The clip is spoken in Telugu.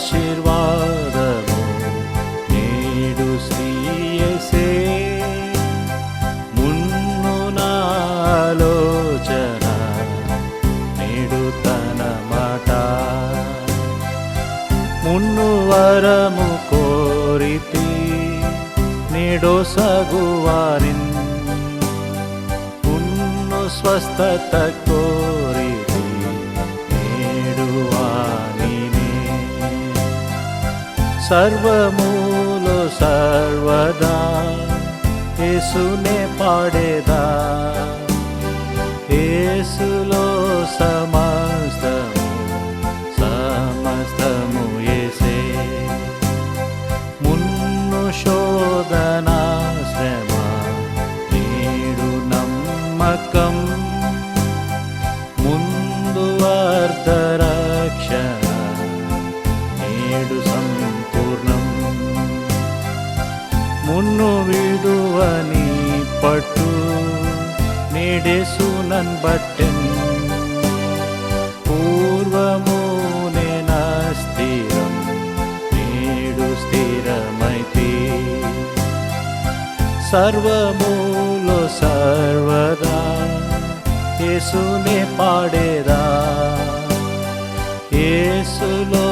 ఆశీర్వాదము నేడు శ్రీయేసే మున్ను నాలోచన నేడు తన మాట మున్ను వరము కోరితి నేడో సగువారిన్ మున్ను స్వస్థత కోరితి నేడు వానినే సర్వములో సర్వదా యేసునే పాడేదా యేసులో సమస్తము సమస్తము యేసే మున్ను శోధన శ్రమ నేడు నమ్మకం ముందు అర్ధరక్షణ నేడు సంపూర్ణం మున్ను విడువని పట్టు నేడేసునన్ బట్టెన్ పూర్వమునే స్థిరం నేడు స్థిరమైతే సర్వములో సర్వదా యేసునే పాడేదా యేసులో